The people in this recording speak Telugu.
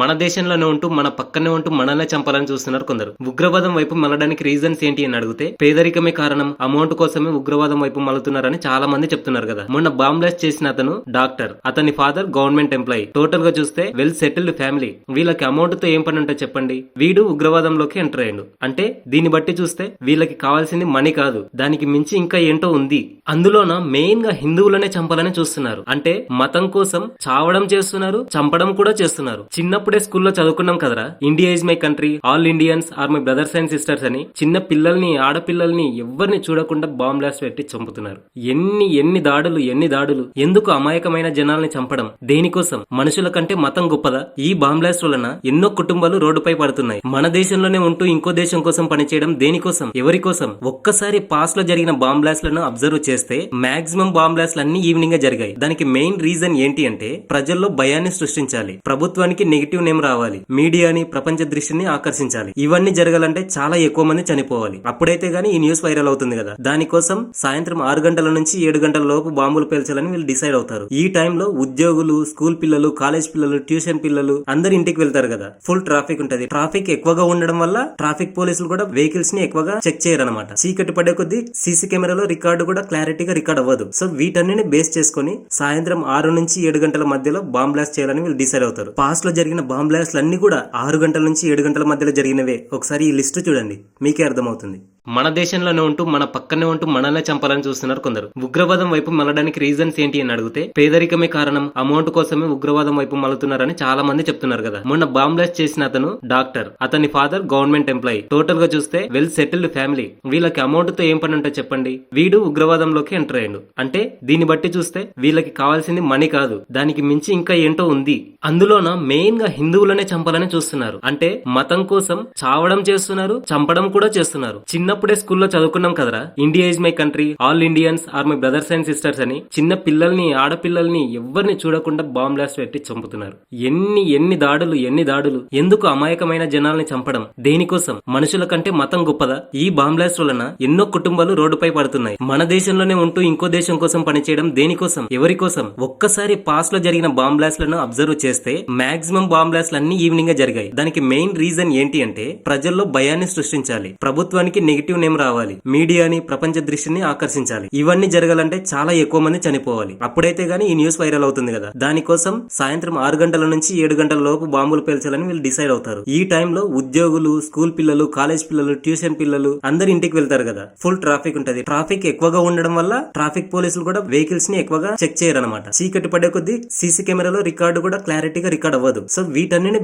మన దేశంలోనే ఉంటూ మన పక్కనే ఉంటూ మనల్నే చంపాలని చూస్తున్నారు కొందరు. ఉగ్రవాదం వైపు మళ్ళడానికి రీజన్స్ ఏంటి అని అడిగితే పేదరికమే కారణం, అమౌంట్ కోసమే ఉగ్రవాదం వైపు మలుతున్నారని చాలా మంది చెప్తున్నారు కదా. మొన్న బాంబ్ బ్లాస్ట్ చేసిన అతను డాక్టర్, అతని ఫాదర్ గవర్నమెంట్ ఎంప్లాయీ. టోటల్ గా చూస్తే వెల్ సెటిల్డ్ ఫ్యామిలీ. వీళ్ళకి అమౌంట్ తో ఏం పని ఉంటే చెప్పండి. వీడు ఉగ్రవాదంలోకి ఎంటర్ అయ్యాడు అంటే దీన్ని బట్టి చూస్తే వీళ్ళకి కావాల్సింది మనీ కాదు, దానికి మించి ఇంకా ఏంటో ఉంది. అందులోన మెయిన్ గా హిందువులనే చంపాలని చూస్తున్నారు. అంటే మతం కోసం చావడం చేస్తున్నారు, చంపడం కూడా చేస్తున్నారు. చిన్నప్పుడే స్కూల్లో చదువుకున్నాం కదరా, India is my country, all Indians are my brothers and sisters అని. చిన్న పిల్లల్ని, ఆడపిల్లల్ని ఎవరిని చూడకుండా బాంబ్ బ్లాస్ట్ పెట్టి చంపుతున్నారు. ఎన్ని దాడులు. ఎందుకు అమాయకమైన జనాల్ని చంపడం? దేనికోసం? మనుషుల కంటే మతం గొప్పదా? ఈ బాంబ్ బ్లాస్ట్ వలన ఎన్నో కుటుంబాలు రోడ్డుపై పడుతున్నాయి. మన దేశంలోనే ఉంటూ ఇంకో దేశం కోసం పనిచేయడం దేనికోసం? ఎవరి కోసం? ఒక్కసారి పాస్ లో జరిగిన బాంబ్ బ్లాస్ట్ లను అబ్జర్వ్ చేస్తే మాక్సిమం బాంబ్ బ్లాస్ట్లు అన్ని ఈవినింగ్ జరిగాయి. దానికి మెయిన్ రీజన్ ఏంటి అంటే ప్రజల్లో భయాన్ని సృష్టించాలి, ప్రభుత్వానికి నెగిటివ్ నేమ్ రావాలి, మీడియాని, ప్రపంచ దృష్టిని ఆకర్షించాలి. ఇవన్నీ జరగాలంటే చాలా ఎక్కువ మంది చనిపోవాలి. అప్పుడైతే గానీ ఈ న్యూస్ వైరల్ అవుతుంది కదా. దానికోసం సాయంత్రం 6 గంటల నుంచి 7 గంటల లోపు బాంబులు పేల్చాలని వీళ్ళు డిసైడ్ అవుతారు. ఈ టైంలో ఉద్యోగులు, స్కూల్ పిల్లలు, కాలేజ్ పిల్లలు, ట్యూషన్ పిల్లలు అందరు ఇంటికి వెళ్తారు కదా. ఫుల్ ట్రాఫిక్ ఉంటది. ట్రాఫిక్ ఎక్కువగా ఉండడం వల్ల ట్రాఫిక్ పోలీసులు కూడా వెహికల్స్ ని ఎక్కువగా చెక్ చేయరన్నమాట. చీకటి పడే కొద్దీ సీసీ కెమెరాలో రికార్డు కూడా క్లారిటీగా రికార్డ్ అవ్వదు. సో వీటన్నిటిని బేస్ చేసుకుని సాయంత్రం 6 నుంచి 7 గంటల మధ్యలో బాంబ్ బ్లాస్ట్ చేయాలని వీళ్ళు డిసైడ్ అవుతారు. పాస్ట్ లో జరిగిన బాంబ్ బ్లాస్ట్లు అన్ని కూడా 6 గంటల నుంచి 7 గంటల మధ్యలో జరిగినవే. ఒకసారి ఈ లిస్ట్ చూడండి, మీకే అర్థమవుతుంది. మన దేశంలోనే ఉంటూ మన పక్కనే ఉంటూ మనల్నే చంపాలని చూస్తున్నారు కొందరు. ఉగ్రవాదం వైపు మళ్ళడానికి రీజన్స్ ఏంటి అని అడిగితే పేదరికమే కారణం, అమౌంట్ కోసమే ఉగ్రవాదం వైపు మలుతున్నారని చాలా మంది చెప్తున్నారు కదా. మొన్న బాంబ్ బ్లాస్ట్ చేసిన అతను డాక్టర్, అతని ఫాదర్ గవర్నమెంట్ ఎంప్లాయీ. టోటల్ గా చూస్తే వెల్ సెటిల్డ్ ఫ్యామిలీ. వీళ్ళకి అమౌంట్ తో ఏం పని ఉంటే చెప్పండి. వీడు ఉగ్రవాదంలోకి ఎంటర్ అయ్యాడు అంటే దీన్ని బట్టి చూస్తే వీళ్ళకి కావాల్సింది మనీ కాదు, దానికి మించి ఇంకా ఏంటో ఉంది. అందులోన మెయిన్ గా హిందువులనే చంపాలని చూస్తున్నారు. అంటే మతం కోసం చావడం చేస్తున్నారు, చంపడం కూడా చేస్తున్నారు. చిన్నప్పుడే స్కూల్లో చదువుకున్నాం కదరా, India is my country, all Indians are my brothers and sisters అని. చిన్న పిల్లల్ని, ఆడపిల్లల్ని ఎవరిని చూడకుండా బాంబ్ బ్లాస్ట్ పెట్టి చంపుతున్నారు. ఎన్ని దాడులు. ఎందుకు అమాయకమైన జనాల్ని చంపడం? దేనికోసం? మనుషుల కంటే మతం గొప్పదా? ఈ బాంబ్ బ్లాస్ట్ వలన ఎన్నో కుటుంబాలు రోడ్డుపై పడుతున్నాయి. మన దేశంలోనే ఉంటూ ఇంకో దేశం కోసం పనిచేయడం దేనికోసం? ఎవరి కోసం? ఒక్కసారి పాస్ లో జరిగిన బాంబ్ బ్లాస్ట్ లను అబ్జర్వ్ చేస్తే మాక్సిమం బాంబ్ బ్లాస్ట్లు అన్ని ఈవినింగ్ జరిగాయి. దానికి మెయిన్ రీజన్ ఏంటి అంటే ప్రజల్లో భయాన్ని సృష్టించాలి, ప్రభుత్వానికి నెగిటివ్ నేమ్ రావాలి, మీడియాని, ప్రపంచ దృష్టిని ఆకర్షించాలి. ఇవన్నీ జరగాలంటే చాలా ఎక్కువ మంది చనిపోవాలి. అప్పుడైతే గానీ ఈ న్యూస్ వైరల్ అవుతుంది కదా. దానికోసం సాయంత్రం 6 గంటల నుంచి 7 గంటల లోపు బాంబులు పేల్చాలని వీళ్ళు డిసైడ్ అవుతారు. ఈ టైంలో ఉద్యోగులు, స్కూల్ పిల్లలు, కాలేజ్ పిల్లలు, ట్యూషన్ పిల్లలు అందరు ఇంటికి వెళ్తారు కదా. ఫుల్ ట్రాఫిక్ ఉంటది. ట్రాఫిక్ ఎక్కువగా ఉండడం వల్ల ట్రాఫిక్ పోలీసులు కూడా వెహికల్స్ ని ఎక్కువగా చెక్ చేయరన్నమాట. చీకటి పడే కొద్దీ సీసీ కెమెరాలో రికార్డు కూడా క్లారిటీగా రికార్డ్ అవ్వదు. సో వీటన్నిటిని